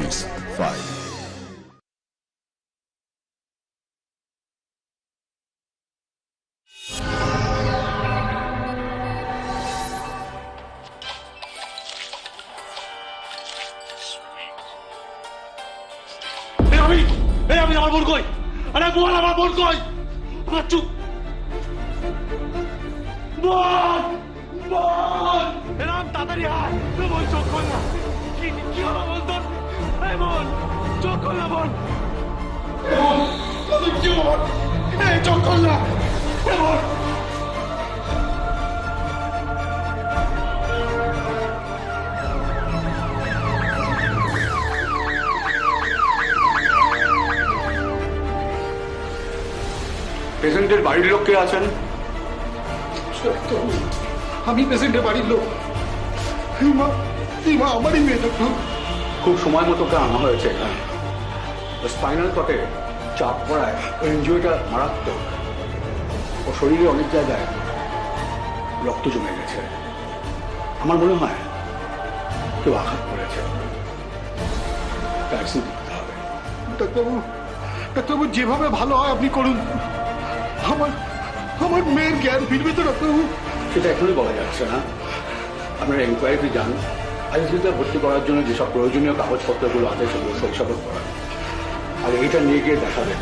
Police File. আমি আমার বোন কই? আরে বল আমার বোন কই? আমার চুপ বোন বোন এরকম তাড়াতাড়ি আয় বোন চোখ খোল না কি হলো বল তোর এই বোন চোখ খোল না বোন কি বোন এই চোখ খোল না বোন পেশেন্টের বাড়ির লোক কে আছেন? আমি পেশেন্টের বাড়ির লোক। আমারই মেয়ে ডক্টর। খুব সময় মতো ওকে আনা হয়েছে এখানে। স্পাইনাল কটে চাপ পড়ায় ওই ইনজুরিটা মারাত্মক। ও শরীরে অনেক জায়গায় রক্ত জমে গেছে। আমার মনে হয় কেউ আঘাত করেছে। ভ্যাকসিন দিতে হবে। ডাক্তারবাবু যেভাবে ভালো হয় আপনি করুন। আমার মেয়ের জ্ঞান ফিরবে তো ডাক্তারবাবু? সেটা এখনই বলা যাচ্ছে না। আপনারা এনকোয়ারিতে যান। আইসিইউতে ভর্তি করার জন্য যেসব প্রয়োজনীয় কাগজপত্রগুলো আছে সেগুলো শৈশবের করান। আর এইটা নিয়ে গিয়ে দেখাবেন।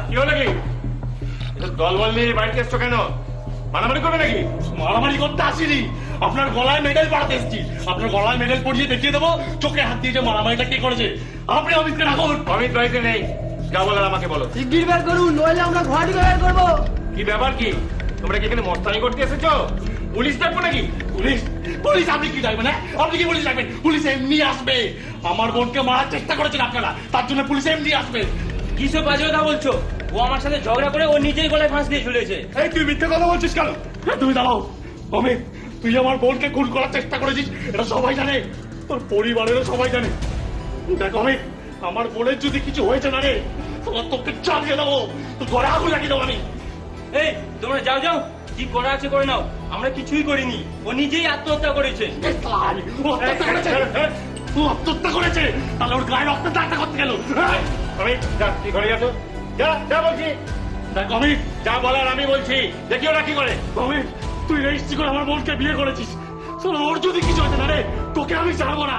কি হলো কি দলবল নিয়ে বাড়িতে এসছো কেন? মারামারি করবে নাকি? মারামারি করতে আসিনি, আপনার গলায় মেডেল পড়াতে এসছি। আপনার গলায় মেডেল পরিয়ে দেখিয়ে দেবো চোখে হাত দিয়ে যে মারামারিটা কে করেছে। আপনি অমিতকে রাখুন। অমিত বাড়িতে নেই, যা বলার আমাকে বলো। শিগগির বের করুন, নইলে আমরা ঘোড়া থেকে বের করবো। কি ব্যাপার কি? তোমরা কি এখানে মস্তানি করতে এসেছো? পুলিশ ডাকবো নাকি? পুলিশ পুলিশ আপনি কি ডাকবেন? আপনি কি পুলিশ ডাকবেন? পুলিশ এমনি আসবে। আমার বোনকে মারার চেষ্টা করেছেন আপনারা, তার জন্য পুলিশ এমনি আসবে। কিসব বাজে কথা বলছো? ও আমার সাথে ঝগড়া করে ও নিজেই গলায় ফাঁস দিয়ে চলেছে। এই তুই মিথ্যে কথা বলছিস কেন? তুমি দাঁড়াও। অমিত, তুই আমার বোনকে খুন করার চেষ্টা করেছিস, এটা সবাই জানে, তোর পরিবারেরও সবাই জানে। দেখ অমিত, আমার বোনের যদি কিছু হয়েছে না রে, তোমার তোকে চালিয়ে দেবো, তোর ঘরে আগুন লাগিয়ে দেবো আমি। এই তোমরা যাও যাও, কি করা আছে করে নাও, আমরা কিছুই করিনি, ও নিজেই আত্মহত্যা করেছে। ও আত্মহত্যা করেছে? তাহলে ওর গায়ে রক্তের দাগটা করতে গেল। অমিত যা, তুই ঘরে যা তো, যা যা বলছি। দেখ অমিত, যা বলার আমি বলছি, দেখি ওরা কি করে। অমিত, তুই রেজিস্ট্রি করে আমার বোনকে বিয়ে করেছিস, ওর যদি কিছু হয়েছে না রে, তোকে আমি ছাড়বো না।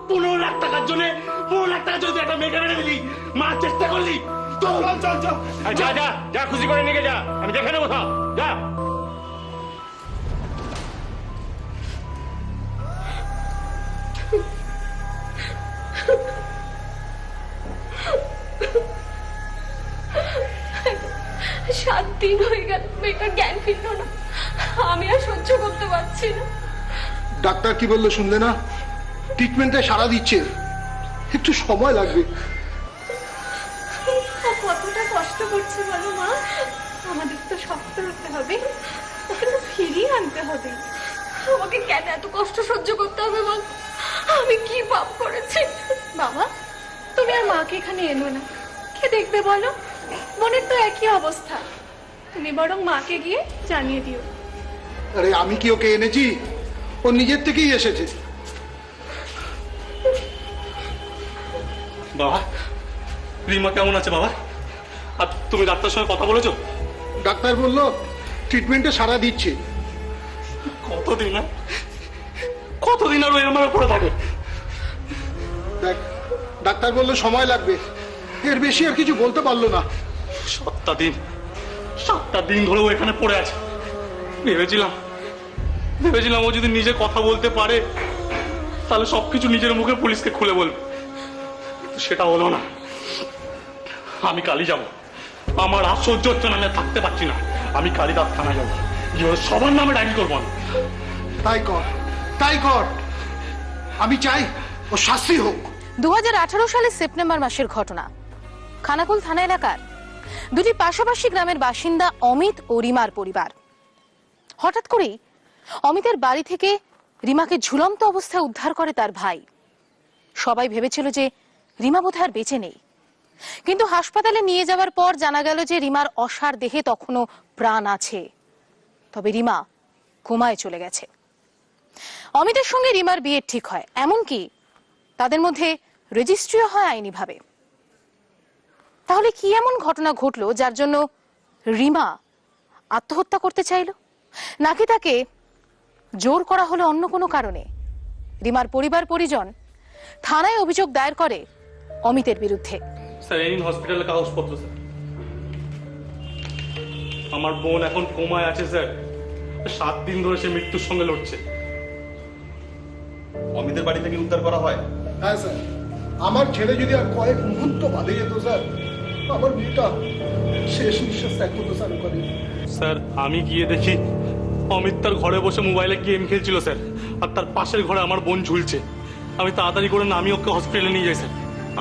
15 লাখ টাকার জন্য 15 লাখ টাকার জন্য একটা মেয়েকে মেরে দিলি, মার চেষ্টা করলি। চল চল চল, যা যা যা, খুশি করে নিয়ে যা, আমি দেখে নেবো সব, যা। সাত দিন হয়ে গেল মেয়েটার জ্ঞান ফিরল না, আমি আর সহ্য করতে পারছি না। ডাক্তার কি বললো শুনলে না? ট্রিটমেন্টে সাড়া দিচ্ছে, একটু সময় লাগবে। কতটা কষ্ট করছে বলো মা, আমাদের তো শক্ত হতে হবে, ওকে তো ফিরিয়ে আনতে হবে। আমাকে কেন এত কষ্ট সহ্য করতে হবে বল? আমি কি পাপ করেছি? বাবা, তুমি আর মাকে এখানে এনো না, কে দেখবে বলো? বোনের তো একই অবস্থা, তুমি বরং মাকে গিয়ে জানিয়ে দিও। আরে আমি কি ওকে এনেছি? ও নিজের থেকেই এসেছে। বাবা, রিমা কেমন আছে বাবা? আর তুমি ডাক্তার সঙ্গে কথা বলেছো? ডাক্তার বললো ট্রিটমেন্টে সাড়া দিচ্ছে। কতদিন আর ওই আমার পড়ে থাকে? দেখ, ডাক্তার বললো সময় লাগবে, এর বেশি আর কিছু বলতে পারলো না। 7টা দিন ধরে ও এখানে পড়ে আছে। ভেবেছিলাম ও যদি নিজে কথা বলতে পারে তাহলে সবকিছু নিজের মুখে পুলিশকে খুলে বলবে, সেটা হলো না। আমি কালই যাব, আমার আর সহ্য হচ্ছে না, আমি থাকতে পারছি না। আমি কালই তার থানায় যাবো, সবার নামে ডায়েরি করবো আমি। তাই কর, তাই কর, আমি চাই ও শাস্তি হোক। 2018 সালের সেপ্টেম্বর মাসের ঘটনা। খানাকুল থানা এলাকার দুটি পাশাপাশি গ্রামের বাসিন্দা অমিত ও রিমার পরিবার। হঠাৎ করেই অমিতের বাড়ি থেকে রিমাকে ঝুলন্ত অবস্থায় উদ্ধার করে তার ভাই। সবাই ভেবেছিল যে রিমা বোধহয় আর বেঁচে নেই, কিন্তু হাসপাতালে নিয়ে যাওয়ার পর জানা গেল যে রিমার অসাড় দেহে তখনও প্রাণ আছে। তবে রিমা কোমায় চলে গেছে। অমিতের সঙ্গে রিমার বিয়ে ঠিক হয়, এমনকি তাদের মধ্যে রেজিস্ট্রিও হয় আইনিভাবে। তাহলে কি এমন ঘটনা ঘটলো যার জন্য রিমা আত্মহত্যা করতে চাইল, নাকি তাকে জোর করা হলো অন্য কোনো কারণে? রিমার পরিবার পরিজন থানায় অভিযোগ দায়ের করে অমিতের বিরুদ্ধে। স্যার এই হসপিটালের কাগজপত্র স্যার। আমার বোন এখন কোমায় আছে স্যার, 7 দিন ধরে সে মৃত্যুর সঙ্গে লড়ছে। অমিতের বাড়ি থেকে উদ্ধার করা হয়। হ্যাঁ স্যার, আমার ছেলে যদি আর কয়েক মুহূর্ত বাদে যেত স্যার, আমার মেয়েটা শেষ নিঃশ্বাস ত্যাগ করতো স্যার ওখানে। স্যার আমি গিয়ে দেখি অমিত তার ঘরে বসে মোবাইলে গেম খেলছিল স্যার, আর তার পাশের ঘরে আমার বোন ঝুলছে। আমি তাড়াতাড়ি করে নামিয়ে ওকে হসপিটালে নিয়ে যাই স্যার।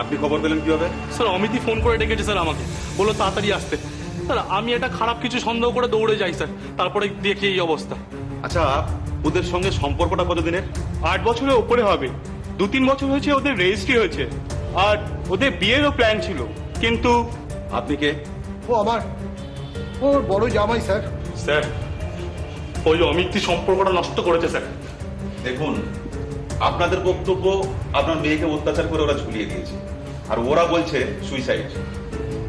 আপনি খবর পেলেন কিভাবে? স্যার অমিতই ফোন করে ডেকেছে স্যার আমাকে, বললো তাড়াতাড়ি আসতে। স্যার আমি এটা খারাপ কিছু সন্দেহ করে দৌড়ে যাই স্যার, তারপরে দেখি এই অবস্থা। আচ্ছা, ওদের সঙ্গে সম্পর্কটা কতদিনের? 8 বছরের উপরে হবে। 2-3 বছর হয়েছে ওদের রেজিস্ট্রি হয়েছে, আর ওদের বিয়েরও প্ল্যান ছিল, কিন্তু আপনি কে? ও আমার বড় জামাই স্যার। স্যার ওই অমিতই সম্পর্কটা নষ্ট করেছে স্যার। দেখুন, আপনাদের বক্তব্য আপনার মেয়েকে অত্যাচার করে ওরা ঝুলিয়ে দিয়েছে, আর ওরা বলছে সুইসাইড।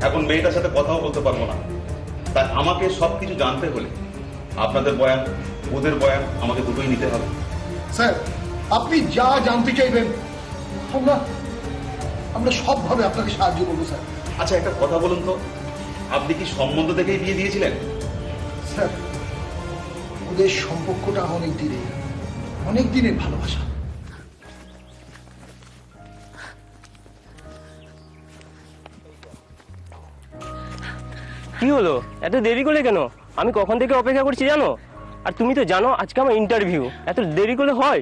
এখন মেয়েটার সাথে কথাও বলতে পারবো না, তাই আমাকে সবকিছু জানতে হলে আপনাদের বয়ান, ওদের বয়ান আমাকে দুটোই নিতে হবে। স্যার আপনি যা জানতে চাইবেন আমরা সবভাবে আপনাকে সাহায্য করবো স্যার। আচ্ছা, একটা কথা বলুন তো, আপনি কি সম্বন্ধ দেখেই বিয়ে দিয়েছিলেন? স্যার ওদের সম্পর্কটা অনেক দিনের ভালোবাসা। কি হলো, এত দেরি করলে কেন? আমি কখন থেকে অপেক্ষা করছি জানো? আর তুমি তো জানো আজকে আমার ইন্টারভিউ, এত দেরি করলে হয়?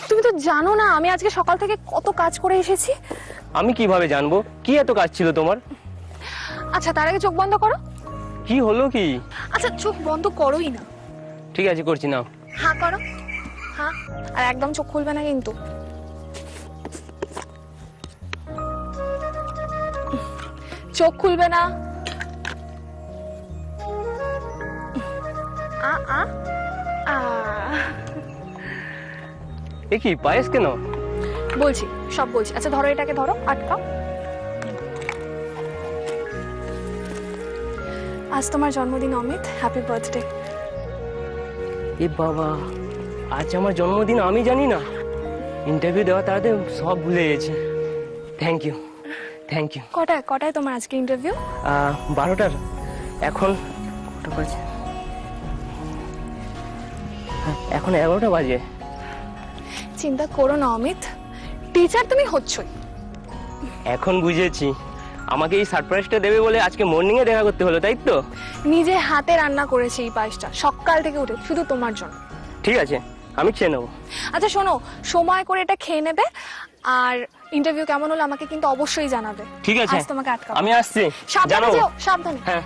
তুমি তো জানো না আমি আজকে সকাল থেকে কত কাজ করে এসেছি। আমি কিভাবে জানবো কি এত কাজ ছিল তোমার? আচ্ছা তার আগে চোখ বন্ধ করো। কি হলো কি? আচ্ছা চোখ বন্ধ করোই না। ঠিক আছে, করছি না। হ্যাঁ করো, হ্যাঁ, আর একদম চোখ খুলবে না কিন্তু। চোখ খুলবে না। আ আ আ এ কি পায়েস কেন? বলছি, সব বলছি। আচ্ছা ধরো, এটাকে ধরো, আটকাও। আজ তোমার জন্মদিন অমিত, হ্যাপি বার্থডে। এ বাবা, আজ আমার জন্মদিন, আমি জানি না। ইন্টারভিউ দেওয়া তাড়াতাড়ি সব ভুলে গেছি। Thank you, thank you. কটায় তোমার আজকে ইন্টারভিউ? 12টার। এখন কটা বাজে? এখন 11টা বাজে। চিন্তা করো না অমিত, টিচার তুমি হচ্ছই। এখন বুঝেছি, আমাকে এই সারপ্রাইজটা দেবে বলে আজকে মর্নিং এ দেখা করতে হলো, তাই তো? নিজে হাতে রান্না করেছি এই পায়েসটা সকাল থেকে উঠে, শুধু তোমার জন্য। ঠিক আছে, আমি খেয়ে নেবো। আচ্ছা শোনো, সময় করে এটা খেয়ে নেবে, আর ইন্টারভিউ কেমন হলো আমাকে কিন্তু অবশ্যই জানাবে। ঠিক আছে, আজ তোমাকে আটকাবো। আমি আসছি। সাবধানে জানাবো। যেও, সাবধানে। হ্যাঁ।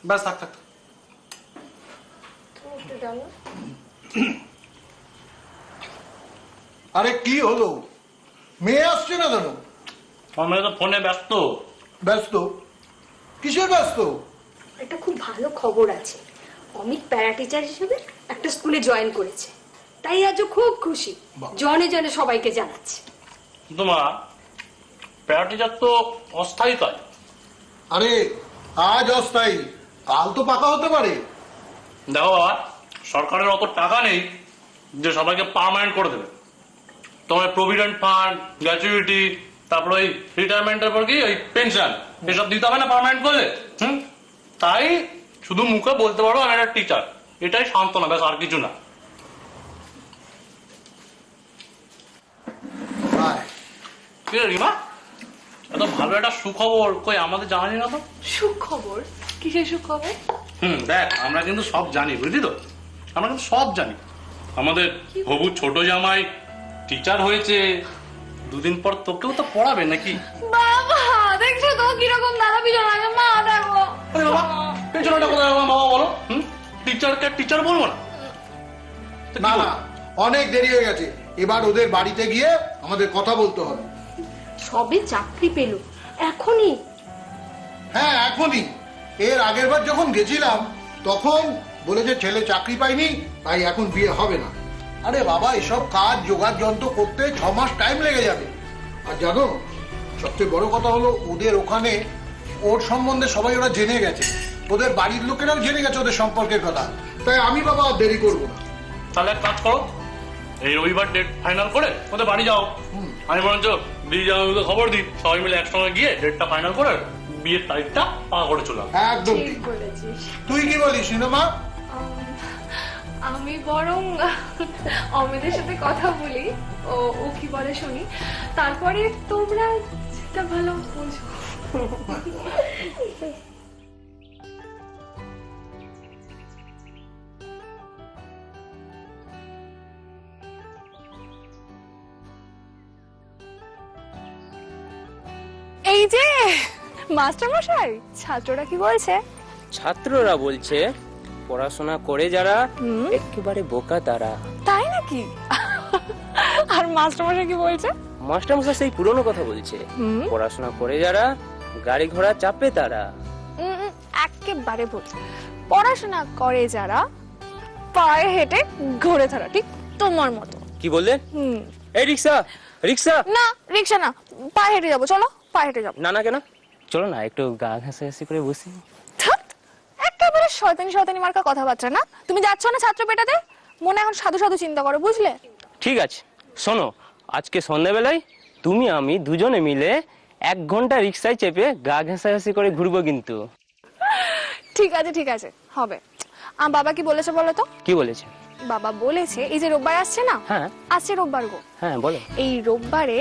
ব্যাস থাক থাক। আরে কি হলো, মেয়ে আসছে না কেন? আমরা তো ফোনে ব্যস্ত। ব্যস্ত? কিসের ব্যস্ত? একটা খুব ভালো খবর আছে, অমিত প্যারা টিচার হিসেবে একটা স্কুলে জয়েন করেছে, তাই আজও খুব খুশি, জনে জনে সবাইকে জানাচ্ছে। তোমা প্যারা টিচার তো অস্থায়ী কাজ। আরে আজ অস্থায়ী, কাল তো পাকা হতে পারে। দেখো বাবা, সরকারের অত টাকা নেই যে সবাইকে পার্মানেন্ট করে দেবে। তোমার প্রভিডেন্ট ফান্ড, গ্র্যাচুইটি, তারপর ওই রিটায়ারমেন্টের পর কি ওই পেনশন, এসব দিতে হবে না পার্মানেন্ট করলে। তাই শুধু মুখে বলতে পারো আমি একটা টিচার, এটাই সান্ত্বনা, ব্যাস, আর কিছু না। কি রে রিমা, এত ভালো একটা সুখবর কই আমাদের জানালি না তো? সুখবর? কিসের সুখবর? দেখ, আমরা কিন্তু সব জানি, বুঝলি তো, আমরা কিন্তু সব জানি। আমাদের হবু ছোট জামাই টিচার হয়েছে, 2 দিন পর তোকেও তো পড়াবে নাকি? বাবা দেখছো তো কিরকম দাদা পিছন লাগে। মা দেখো। আরে বাবা, পেছনটা কোথায় বাবা বলো? টিচারকে টিচার বলবো না? তো কি না বলবো? না, অনেক দেরি হয়ে গেছে, এবার ওদের বাড়িতে গিয়ে আমাদের কথা বলতে হবে। সবে চাকরি পেল, এখনই? হ্যাঁ এখনই। এর আগের বার যখন গেছিলাম তখন বলেছে ছেলে চাকরি পায়নি, তাই এখন বিয়ে হবে না। আরে বাবা, এসব কাজ জোগাড় যন্ত্র করতে 6 মাস টাইম লেগে যাবে। আর জানো, সবচেয়ে বড় কথা হলো ওদের ওখানে ওর সম্বন্ধে সবাই ওরা জেনে গেছে, ওদের বাড়ির লোকেরাও জেনে গেছে ওদের সম্পর্কের কথা। তাই আমি বাবা আর দেরি করবো না। তাহলে এক কাজ করো, এই রবিবার ডেট ফাইনাল করে ওদের বাড়ি যাও। আমি বরঞ্চ বিয়ে জামাইকে খবর দিই, সবাই মিলে একসঙ্গে গিয়ে ডেটটা ফাইনাল করে বিয়ের তারিখটা পাকা করে চললাম। একদম ঠিক ঠিক। বলেছিস। তুই কি বলিস সিনেমা? আমি বরং অমিতের সাথে কথা বলি, ও কি বলে শুনি, তারপরে তোমরা যেটা ভালো বুঝো। এই যে মাস্টার মশাই, ছাত্ররা কি বলছে? ছাত্ররা বলছে পড়াশোনা করে যারা একেবারে বোকা তারা। তাই নাকি? আর মাস্টার মশাই কি বলছে? মাস্টার মশাই সেই পুরনো কথা বলছে, পড়াশোনা করে যারা গাড়ি ঘোড়া চাপে তারা। একেবারে ভুল। পড়াশোনা করে যারা পায়ে হেঁটে ঘুরে ধরা, ঠিক তোমার মতো। কি বললে? এই রিক্সা রিক্সা। না রিক্সা না, পায়ে হেঁটে যাবো, চলো পায়ে হেঁটে যাবো। না না কেন, চলো না একটু গা ঘাসাঘাসি করে বসি। একেবারে শয়তানি শয়তানি মার্কা কথাবার্তা না। তুমি যাচ্ছ না ছাত্র পেটাতে, মনে এখন সাধু সাধু চিন্তা করো, বুঝলে? ঠিক আছে, শোনো, আজকে সন্ধ্যাবেলায় তুমি আমি দুজনে মিলে 1 ঘন্টা রিক্সায় চেপে গা ঘাসাঘাসি করে ঘুরবো কিন্তু। ঠিক আছে ঠিক আছে, হবে। বাবা কি বলেছে বলো তো? কি বলেছে? বাবা বলেছে এই যে রোববার আসছে না, হ্যাঁ আসছে রোববার গো, হ্যাঁ বলো। এই রোববারে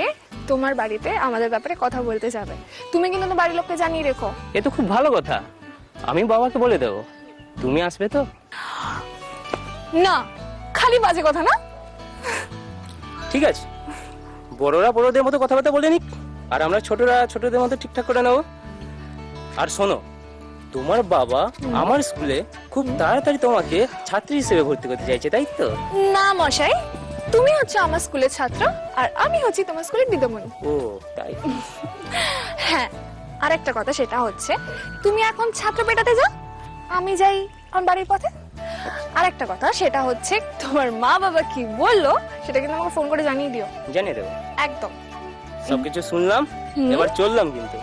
তোমার বাড়িতে আমাদের ব্যাপারে কথা বলতে যাবে। তুমি কিন্তু তোমার বাড়ির লোককে জানিয়ে রেখো। এ তো খুব ভালো কথা, আমি বাবাকে বলে দেবো। তুমি আসবে তো? না, খালি বাজে কথা না। ঠিক আছে, বড়রা বড়দের মতো কথাবার্তা বলে নিক, আর আমরা ছোটরা ছোটদের মতো ঠিকঠাক করে নেবো। আর শোনো, তোমার বাবা আমার স্কুলে খুব তাড়াতাড়ি তোমাকে ছাত্রী হিসেবে ভর্তি করতে চাইছে, তাই তো? না মশাই, তুমি হচ্ছে আমার স্কুলের ছাত্র আর আমি হচ্ছি তোমার স্কুলের দিদিমণি। ও তাই? হ্যাঁ, আর একটা কথা, সেটা হচ্ছে তুমি এখন ছাত্র পেটাতে যাও, আমি যাই আমার বাড়ির পথে। আর একটা কথা, সেটা হচ্ছে তোমার মা বাবা কি বললো সেটা কিন্তু আমাকে ফোন করে জানিয়ে দিও। জানিয়ে দেবো একদম। সবকিছু শুনলাম, এবার চললাম কিন্তু।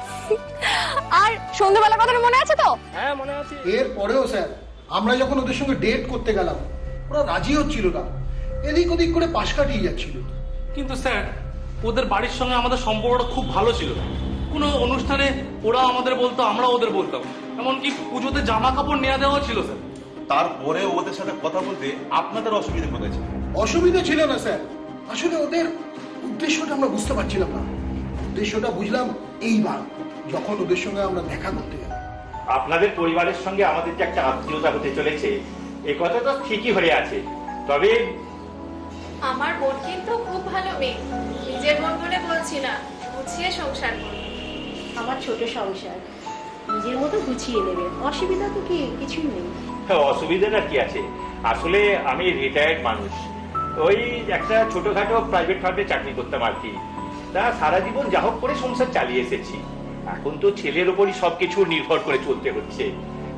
আর সন্ধ্যাবেলা কথাটা মনে আছে তো? হ্যাঁ মনে আছে। এর পরেও স্যার, আমরা যখন ওদের সঙ্গে ডেট করতে গেলাম ওরা রাজি হচ্ছিল না, এদিক ওদিক করে পাশ কাটিয়ে যাচ্ছিল। কিন্তু স্যার, ওদের বাড়ির সঙ্গে আমাদের সম্পর্কটা খুব ভালো ছিল। কোনো অনুষ্ঠানে ওরা আমাদের বলতো, আমরা ওদের বলতাম, এমনকি পুজোতে জামা কাপড় নেওয়া দেওয়া ছিল স্যার। তারপরে ওদের সাথে কথা বলতে আপনাদের অসুবিধা কোথায় ছিল? অসুবিধা ছিল না স্যার, আসলে ওদের উদ্দেশ্যটা আমরা বুঝতে পারছিলাম না। উদ্দেশ্যটা বুঝলাম এইবার যখন ওদের সঙ্গে আমরা দেখা করতে গেলাম। আপনাদের পরিবারের সঙ্গে আমাদের যে একটা আত্মীয়তা হতে চলেছে, এই কথা তো ঠিকই হয়ে আছে। তবে আমার বোন কিন্তু খুব ভালো মেয়ে, নিজের বোন বলে বলছি না, গুছিয়ে সংসার করবে। আমার ছোট সংসার নিজের মতো গুছিয়ে নেবে, অসুবিধা তো কি কিছুই নেই। অসুবিধাটা কি আছে? আসলে আমি রিটায়ার্ড মানুষ, ওই একটা ছোটখাটো প্রাইভেট ফার্মে চাকরি করতাম আর কি। তা সারা জীবন যা হোক করে সংসার চালিয়ে এসেছি। এখন তো ছেলের উপরই সবকিছু নির্ভর করে চলতে হচ্ছে,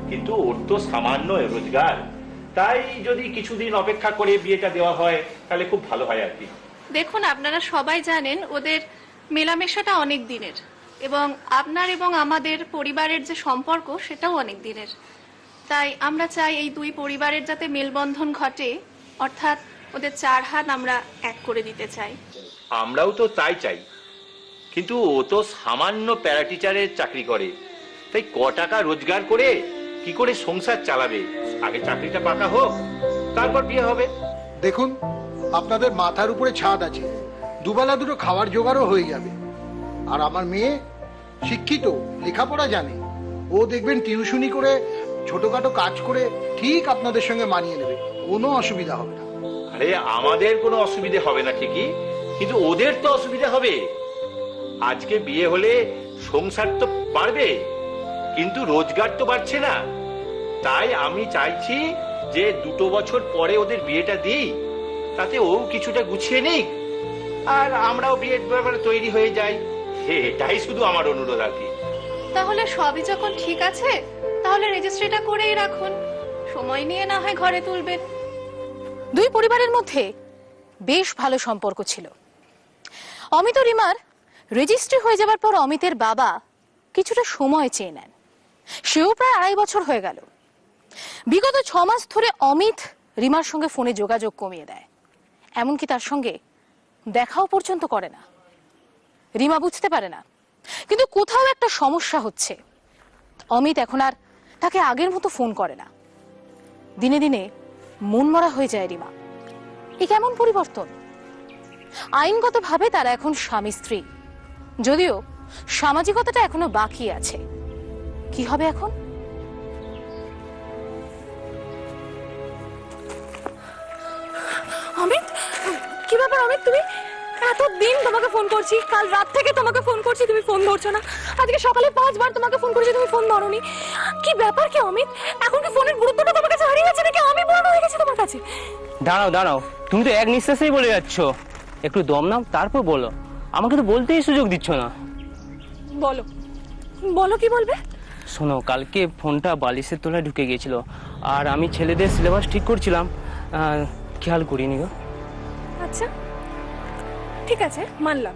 কিন্তু ওর তো সামান্য রোজগার। তাই যদি কিছুদিন অপেক্ষা করে বিয়েটা দেওয়া হয় তাহলে খুব ভালো হয় আর কি। দেখুন, আপনারা সবাই জানেন ওদের মেলামেশাটা অনেক দিনের, এবং আপনার এবং আমাদের পরিবারের যে সম্পর্ক সেটাও অনেক দিনের। তাই আমরা চাই এই দুই পরিবারের যাতে মেলবন্ধন ঘটে, অর্থাৎ ওদের 4 হাত আমরা এক করে দিতে চাই। আমরাও তো তাই চাই, কিন্তু ও তো সামান্য প্যারা টিচারের চাকরি করে, তাই ক টাকা রোজগার করে কি করে সংসার চালাবে? আগে চাকরিটা পাকা হোক, তারপর বিয়ে হবে। দেখুন, আপনাদের মাথার উপরে ছাদ আছে, দুবেলা দুটো খাওয়ার জোগাড়ও হয়ে যাবে। আর আমার মেয়ে শিক্ষিত, লেখাপড়া জানে, ও দেখবেন টিউশনি করে ছোটখাটো কাজ করে ঠিক আপনাদের সঙ্গে মানিয়ে নেবে, কোনো অসুবিধা হবে না। আরে আমাদের কোনো অসুবিধে হবে না ঠিকই, কিন্তু ওদের তো অসুবিধা হবে। আজকে বিয়ে হলে সংসার তো বাড়বে, কিন্তু রোজগার তো বাড়ছে না। তাই আমি চাইছি যে 2 বছর পরে ওদের বিয়েটা দিই, তাতে ও কিছুটা গুছিয়ে নিক আর আমরাও বিয়ের ব্যাপারে তৈরি হয়ে যাই। এটাই শুধু আমার অনুরোধ আর কি। তাহলে সবই যখন ঠিক আছে তাহলে রেজিস্ট্রিটা করেই রাখুন, সময় নিয়ে না হয় ঘরে তুলবেন। দুই পরিবারের মধ্যে বেশ ভালো সম্পর্ক ছিল। অমিত ও রিমার রেজিস্ট্রি হয়ে যাবার পর অমিতের বাবা কিছুটা সময় চেয়ে নেন। সেও প্রায় 2.5 বছর হয়ে গেল। বিগত 6 মাস ধরে অমিত রিমার সঙ্গে ফোনে যোগাযোগ কমিয়ে দেয়, এমনকি তার সঙ্গে দেখাও পর্যন্ত করে না। রিমা বুঝতে পারে না, কিন্তু কোথাও একটা সমস্যা হচ্ছে। অমিত এখন আর তাকে আগের মতো ফোন করে না। দিনে দিনে মনমরা হয়ে যায় রিমা। এ কেমন পরিবর্তন? আইনগতভাবে তারা এখন স্বামী স্ত্রী, যদিও সামাজিকতাটা এখনো বাকি আছে। কি হবে এখন? অমিত, কি ব্যাপার অমিত? তুমি এতদিন তোমাকে ফোন করছি, কাল রাত থেকে তোমাকে ফোন করছি, তুমি ফোন ধরছো না। আজকে সকালে 5 বার তোমাকে ফোন করেছি, তুমি ফোন ধরোনি। কি ব্যাপার কি অমিত? এখন কি ফোনের গুরুত্বটা তোমার কাছে হারিয়ে গেছে নাকি আমি বড় হয়ে গেছি তোমার কাছে? দাঁড়াও দাঁড়াও, তুমি তো এক নিঃশ্বাসেই বলে যাচ্ছ। একটু দম নাও, তারপর বলো। আমাকে তো বলতেই সুযোগ দিচ্ছ না। বলো বলো, কি বলবে? শোনো, কালকে ফোনটা বালিশের তলায় ঢুকে গিয়েছিল, আর আমি ছেলেদের সিলেবাস ঠিক করছিলাম, খেয়াল করিনি গো। আচ্ছা ঠিক আছে, মানলাম,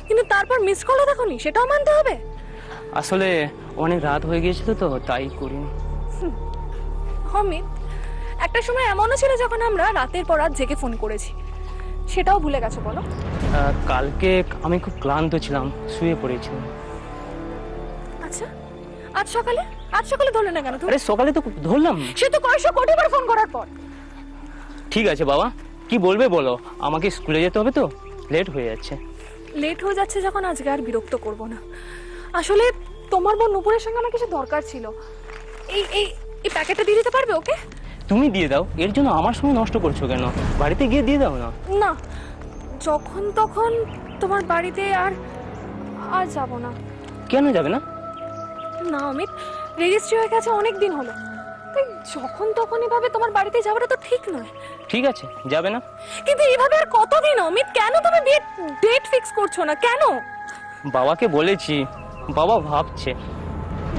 কিন্তু তারপর মিস কলও দেখোনি, সেটাও মানতে হবে। আসলে অনেক রাত হয়ে গিয়েছিল তো, তাই করিনি। অমিত, একটা সময় এমনও ছিল যখন আমরা রাতের পর রাত জেগে ফোন করেছি, সেটাও ভুলে গেছো বলো? কালকে আমি খুব ক্লান্ত ছিলাম, শুয়ে পড়েছিলাম। আচ্ছা, আজ সকালে ধরলে না কেন তুমি? আরে সকালে তো ধরলাম। সে তো কয়শো কোটিবার ফোন করার পর। ঠিক আছে বাবা, কি বলবে বলো। আমাকে স্কুলে যেতে হবে তো, লেট হয়ে যাচ্ছে। লেট হয়ে যাচ্ছে যখন, আজকে আর বিরক্ত করব না। আসলে তোমার বোন নুপুরের সঙ্গে আমার কিছু দরকার ছিল। এই এই এই প্যাকেটটা দিয়ে দিতে পারবে ওকে? তুমি দিয়ে দাও, এর জন্য আমার সময় নষ্ট করছো কেন? বাড়িতে গিয়ে দিয়ে দাও না। না, যখন তখন তোমার বাড়িতে আর যাব না। কেন যাবে না? না অমিত, রেজিস্ট্রি হয়ে গেছে অনেক দিন হলো, তাই যখন তখন এভাবে তোমার বাড়িতে যাওয়াটা তো ঠিক নয়। ঠিক আছে, যাবে না। কিন্তু এভাবে আর কতদিন অমিত? কেন তুমি ডেট ফিক্স করছো না কেন? বাবাকে বলেছি, বাবা ভাবছে।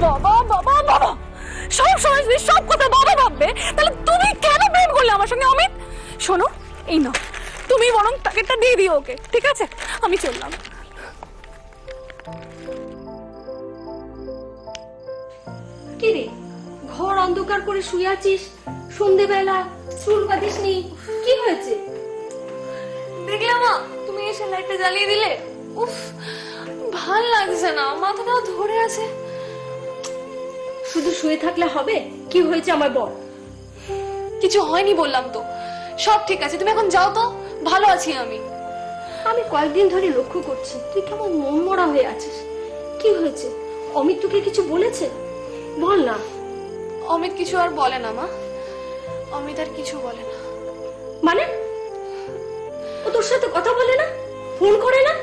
বাবা বাবা বাবা, সব সময় যদি সব কথা বাবা ভাববে, তাহলে তুমি কেন প্রেম করলে আমার সঙ্গে অমিত? শোনো, এই নাও, তুমি বরং প্যাকেটটা দিয়ে দিও ওকে, ঠিক আছে? আমি চললাম। কি রে, ঘর অন্ধকার করে শুয়ে আছিস, সন্ধেবেলা চুল বাঁধিসনি, কি হয়েছে? দেখলাম মা, তুমি এসে লাইটটা জ্বালিয়ে দিলে। উফ, ভাল লাগছে না, মাথাটাও ধরে আছে। শুধু শুয়ে থাকলে হবে? কি হয়েছে আমার বল। কিছু হয়নি বললাম তো, সব ঠিক আছে, তুমি এখন যাও তো, ভালো আছি আমি। আমি কয়েকদিন ধরে লক্ষ্য করছি তুই কেমন মনমরা হয়ে আছিস। কি হয়েছে? অমিত তোকে কিছু বলেছে? বল না। অমিত কিছু আর বলে না মা, অমিত আর কিছু বলে না। মানে ও তোর সাথে কথা বলে না, ফোন করে না?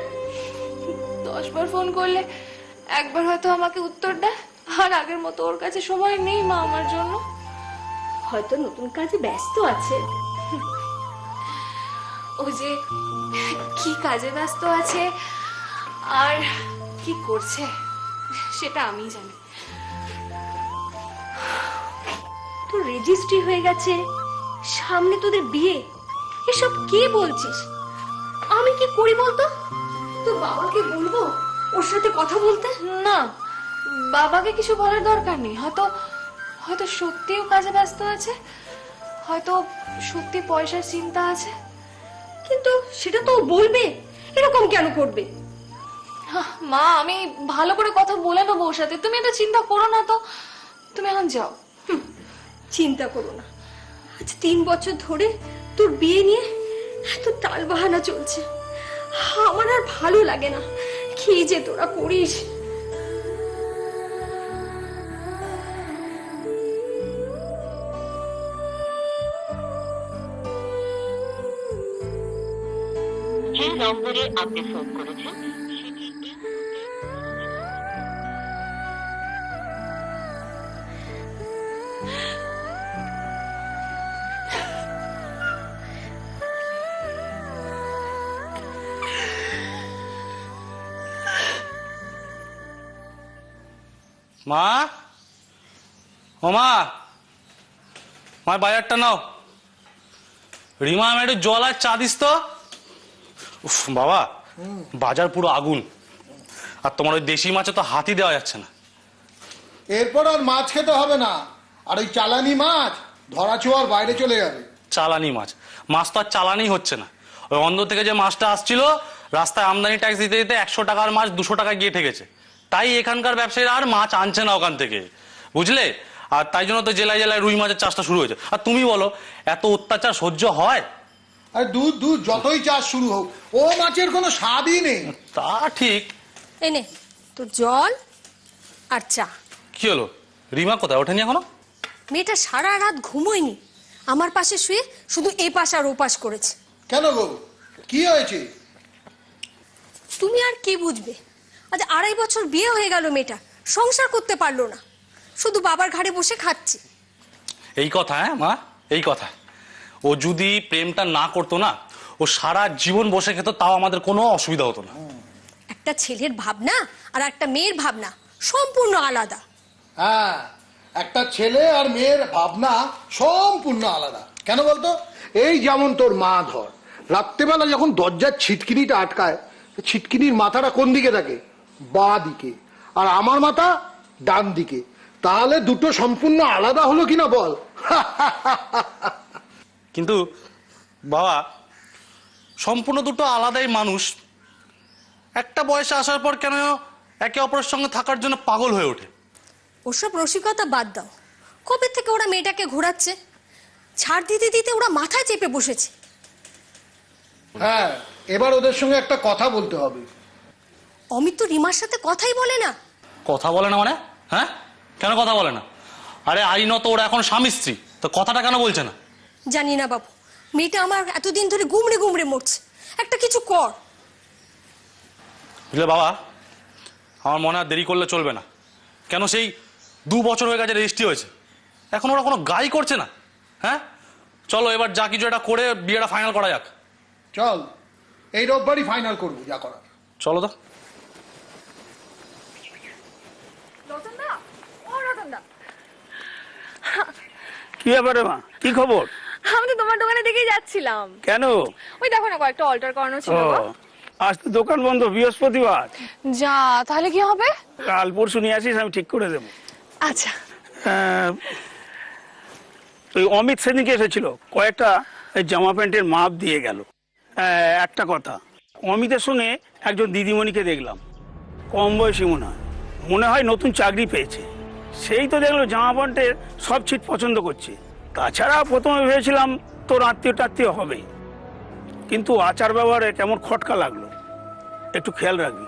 10 বার ফোন করলে একবার হয়তো আমাকে উত্তর দেয়, আর আগের মতো ওর কাছে সময় নেই মা আমার জন্য। হয়তো নতুন কাজে ব্যস্ত আছে। ও যে কি কাজে ব্যস্ত আছে আর কি করছে সেটা আমি জানি। তোর রেজিস্ট্রি হয়ে গেছে, সামনে তোদের বিয়ে, এসব কি বলছিস? আমি কি করি বলতো? তোর বাবাকে বলবো ওর সাথে কথা বলতে? না, বাবাকে কিছু বলার দরকার নেই। হয়তো হয়তো সত্যিও কাজে ব্যস্ত আছে, হয়তো সত্যি পয়সার চিন্তা আছে। কিন্তু সেটা তো ও বলবে, এরকম কেন করবে? মা, আমি ভালো করে কথা বলে নেবো ওর সাথে, তুমি এত চিন্তা করো না তো। তুমি এখন যাও। চিন্তা করো না, আজ 3 বছর ধরে তোর বিয়ে নিয়ে এত টাল বাহানা চলছে, আমার আর ভালো লাগে না। কি যে তোরা করিস। যে নম্বরে আপনি ফোন করেছেন সেটি মা, ও মা, আমার বাজারটা নাও। রিমা, আমি একটু জল আর চা দিস তো। উফ বাবা, বাজার পুরো আগুন, আর তোমার ওই দেশি মাছে তো হাতই দেওয়া যাচ্ছে না। এরপর আর মাছ খেতে হবে না, আর ওই চালানি মাছ ধরা ছোঁয়ার বাইরে চলে যাবে। চালানি মাছ? মাছ তো আর চালানি হচ্ছে না। ওই অন্ধ থেকে যে মাছটা আসছিল, রাস্তায় আমদানি ট্যাক্স দিতে দিতে 100 টাকার মাছ 200 টাকা গিয়ে ঠেকেছে। তাই এখানকার ব্যবসায়ীরা আর মাছ আনছে না ওখান থেকে, বুঝলে? আর তাই জন্য তো জেলায় জেলায় রুই মাছের চাষটা শুরু হয়েছে। আর তুমি বলো, এত অত্যাচার সহ্য হয়? আর দুধ যতই চাষ শুরু হোক, ও মাছের কোনো স্বাদই নেই। তা ঠিক। এনে তো জল আর চা। কি হলো, রিমা কোথায় ওঠেনি এখনো? মেয়েটা সারা রাত ঘুমোয়নি, আমার পাশে শুয়ে শুধু এ পাশ আর ও পাশ করেছে। কেন গো, কি হয়েছে? তুমি আর কি বুঝবে? আজ 2.5 বছর বিয়ে হয়ে গেল, মেয়েটা সংসার করতে পারলো না, শুধু বাবার ঘাড়ে বসে খাচ্ছে। এই কথা? হ্যাঁ মা, এই কথা। ও যদি প্রেমটা না করতো না, ও সারা জীবন বসে খেত, তাও আমাদের কোনো অসুবিধা হতো না। একটা ছেলের ভাবনা আর একটা মেয়ের ভাবনা সম্পূর্ণ আলাদা। হ্যাঁ, একটা ছেলে আর মেয়ের ভাবনা সম্পূর্ণ আলাদা। কেন বলতো? এই যেমন তোর মা ধর, রাত্রেবেলা যখন দরজার ছিটকিনিটা আটকায়, ছিটকিনির মাথাটা কোন দিকে থাকে? বাঁ দিকে। আর আমার মাথা ডান দিকে। তাহলে দুটো সম্পূর্ণ আলাদা হলো কিনা বল? কিন্তু বাবা, সম্পূর্ণ দুটো আলাদাই মানুষ, একটা বয়সে আসার পর কেন একে অপরের সঙ্গে থাকার জন্য পাগল হয়ে ওঠে? ওসব রসিকতা বাদ দাও। কবে থেকে ওরা মেয়েটাকে ঘোরাচ্ছে, ছাড় দিতে দিতে ওরা মাথায় চেপে বসেছে। হ্যাঁ, এবার ওদের সঙ্গে একটা কথা বলতে হবে। অমিত তো রিমার সাথে কথাই বলে না। কথা বলে না মানে? হ্যাঁ, কেন কথা বলে না? আরে আইনত ওরা এখন স্বামী স্ত্রী, তো কথাটা কেন বলছে না? জানি না বাবু, মেয়েটা আমার এতদিন ধরে গুমড়ে গুমড়ে মরছে, একটা কিছু কর। বুঝলে বাবা, আমার মনে হয় দেরি করলে চলবে না। কেন, সেই 2 বছর হয়ে গেছে, রেজিস্ট্রি হয়েছে, এখন ওরা কোনো গাই করছে না। হ্যাঁ, চলো এবার যা কিছু এটা করে বিয়েটা ফাইনাল করা যাক। চল, এই রোববারই ফাইনাল করবো যা করার। চলো তো। রতনদা, ও রতনদা, কি ব্যাপারে মা, কি খবর? আমি তো তোমার দোকানে দিকেই যাচ্ছিলাম। কেন? ওই দেখো না, কয়েকটা অল্টার করানো ছিল। আজ তো দোকান বন্ধ, বৃহস্পতিবার। যা, তাহলে কি হবে? কাল পরশু নিয়ে আসিস, আমি ঠিক করে দেবো। আচ্ছা। ওই অমিত সেদিনকে এসেছিল, কয়েকটা জামা প্যান্টের মাপ দিয়ে গেল। একটা কথা, অমিতের সঙ্গে একজন দিদিমণিকে দেখলাম, কম বয়সী মনে হয় নতুন চাকরি পেয়েছে। সেই তো দেখলো জামা প্যান্টের সব ছিট পছন্দ করছে। তাছাড়া প্রথমে ভেবেছিলাম তোর আত্মীয় টাত্মীয় হবে, কিন্তু আচার ব্যবহারে কেমন খটকা লাগলো। একটু খেয়াল রাখবি।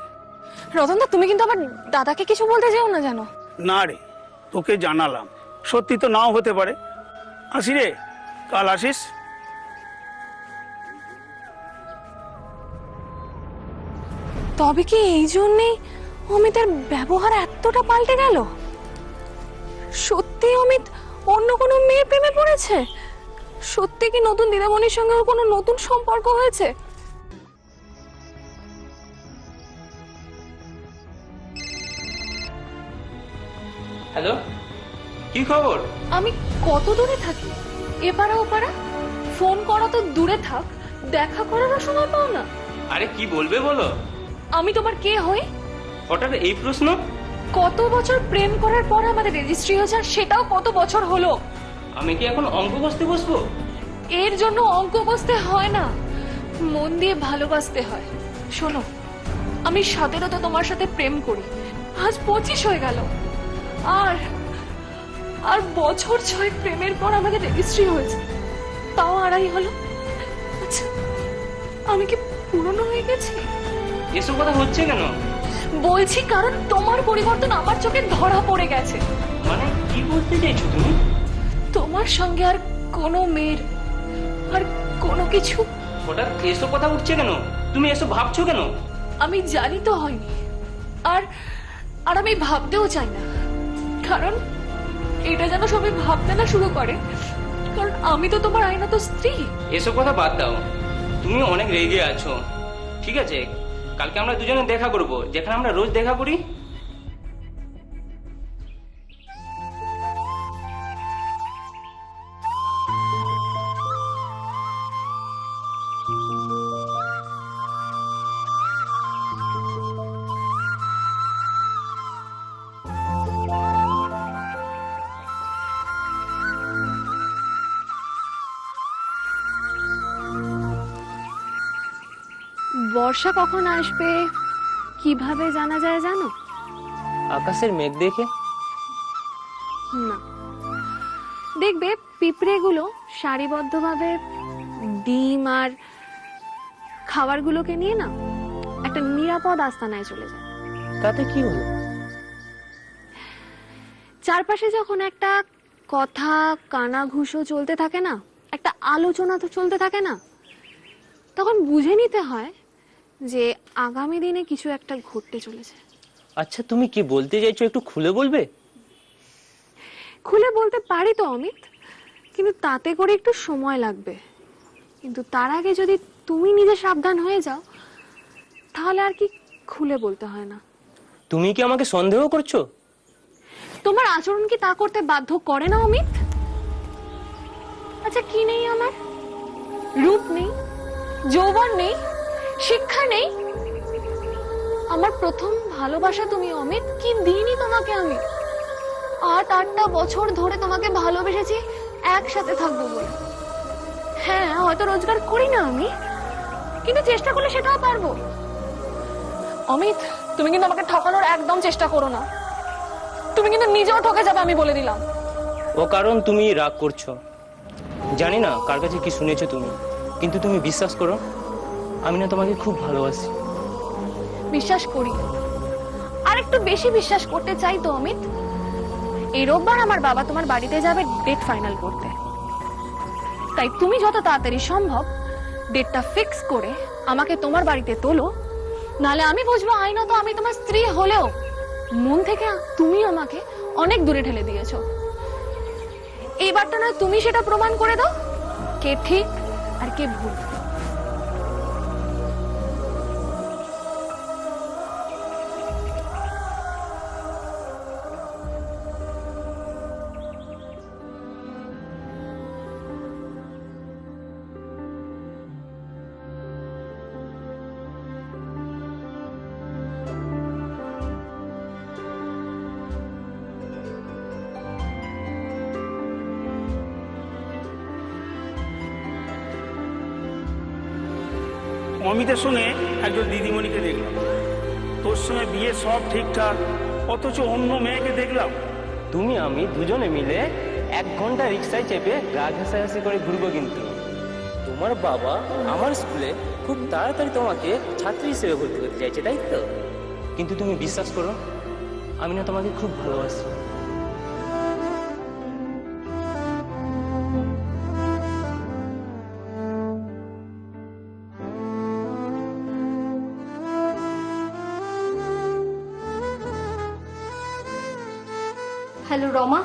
রতনদা, তুমি কিন্তু আবার দাদাকে কিছু বলতে যেও না জানো। না রে, তোকে জানালাম, সত্যি তো নাও হতে পারে। আসি রে, কাল আসিস। তবে কি এই জন্যেই অমিতের ব্যবহার এতটা পাল্টে গেল? সত্যি অমিত অন্য কোনো মেয়ের প্রেমে পড়েছে? সত্যি কি নতুন দিদামণির সঙ্গে ওর কোনো নতুন সম্পর্ক হয়েছে? হ্যালো, কি খবর? আমি কত দূরে থাকি, এপাড়া ওপাড়া, ফোন করা তো দূরে থাক, দেখা করারও সময় পাও না। আরে কি বলবে বলো। আমি তোমার কে হই? হঠাৎ এই প্রশ্ন? কত বছর প্রেম করার পর আমাদের রেজিস্ট্রি হয়েছে, আর সেটাও কত বছর হলো। আমি কি এখন অঙ্ক কষতে বসবো? এর জন্য অঙ্ক কষতে হয় না, মন দিয়ে ভালোবাসতে হয়। শোনো, আমি 17তে তোমার সাথে প্রেম করি, আজ 25 হয়ে গেল, আর আর বছর 6 প্রেমের পর আমাদের রেজিস্ট্রি হয়েছে, তাও 2.5 হলো। আচ্ছা, আমি কি পুরনো হয়ে গেছি? এসব কথা হচ্ছে কেন? বলছি কারণ তোমার পরিবর্তন আমার চোখে ধরা পড়ে গেছে। মানে কি বলতে চাইছো তুমি? তোমার সঙ্গে আর কোনো মেয়ের আর কোনো কিছু। হঠাৎ এসব কথা উঠছে কেন? তুমি এসব ভাবছো কেন? আমি জানি তো হয়নি, আর আর আমি ভাবতেও চাই না, কারণ এটা যেন সবাই ভাবতে না শুরু করে, কারণ আমি তো তোমার আইনত স্ত্রী। এসব কথা বাদ দাও, তুমি অনেক রেগে আছো। ঠিক আছে, কালকে আমরা দুজনে দেখা করব, যেখানে আমরা রোজ দেখা করি। বর্ষা কখন আসবে কিভাবে জানা যায় জানো? আকাশের মেঘ দেখে। না, দেখবে পিঁপড়েগুলো সারিবদ্ধভাবে ডিম আর খাবারগুলোকে নিয়ে না একটা নিরাপদ আস্তানায় চলে যায়। তাতে কি হলো? চারপাশে যখন একটা কথা কানাঘুষো চলতে থাকে না, একটা আলোচনা তো চলতে থাকে না, তখন বুঝে নিতে হয় যে আগামী দিনে কিছু একটা ঘটতে চলেছে। আচ্ছা, তুমি কি বলতে চাইছো একটু খুলে বলবে? খুলে বলতে পারি তো অমিত, কিন্তু তাতে করে একটু সময় লাগবে। কিন্তু তার আগে যদি তুমি নিজে সাবধান হয়ে যাও তাহলে আর কি খুলে বলতে হয় না। তুমি কি আমাকে সন্দেহ করছো? তোমার আচরণ কি তা করতে বাধ্য করে না অমিত? আচ্ছা, কি নেই আমার? রূপ নেই, যৌবন নেই, শিক্ষা নেই। আমার প্রথম ভালোবাসা তুমি অমিত। কি দিইনি তোমাকে আমি? 8-8টা বছর ধরে তোমাকে ভালোবেসেছি একসাথে থাকবো বলে। হ্যাঁ, হয়তো রোজগার করি না আমি, কিন্তু চেষ্টা করলে সেটাও পারবো। অমিত, তুমি কিন্তু আমাকে ঠকানোর একদম চেষ্টা করো না। তুমি কিন্তু নিজেও ঠকে যাবে, আমি বলে দিলাম। ও কারণ তুমি রাগ করছো। জানি না কার কাছে কি শুনেছো তুমি, কিন্তু তুমি বিশ্বাস করো, আমি না তোমাকে খুব ভালোবাসি। বিশ্বাস করি, আর একটু বেশি বিশ্বাস করতে চাই তো অমিত। এই রোববার আমার বাবা তোমার বাড়িতে যাবে ডেট ফাইনাল করতে। তাই তুমি যত তাড়াতাড়ি সম্ভব ডেটটা ফিক্স করে আমাকে তোমার বাড়িতে তোলো, নালে আমি বুঝবো আইনত আমি তোমার স্ত্রী হলেও মন থেকে তুমি আমাকে অনেক দূরে ঠেলে দিয়েছো। এইবারটা নয় তুমি সেটা প্রমাণ করে দাও কে ঠিক আর কে ভুল। অমিতের সঙ্গে একজন দিদিমণিকে দেখলাম, তোর সঙ্গে বিয়ে সব ঠিকঠাক, অথচ অন্য মেয়েকে দেখলাম। তুমি আমি দুজনে মিলে 1 ঘন্টা রিক্সায় চেপে রাগ হাসাহাসি করে ঘুরবো, কিন্তু তোমার বাবা আমার স্কুলে খুব তাড়াতাড়ি তোমাকে ছাত্রী হিসেবে ভর্তি করতে চাইছে, তাই তো? কিন্তু তুমি বিশ্বাস করো, আমি না তোমাকে খুব ভালোবাসি। হ্যালো রমা,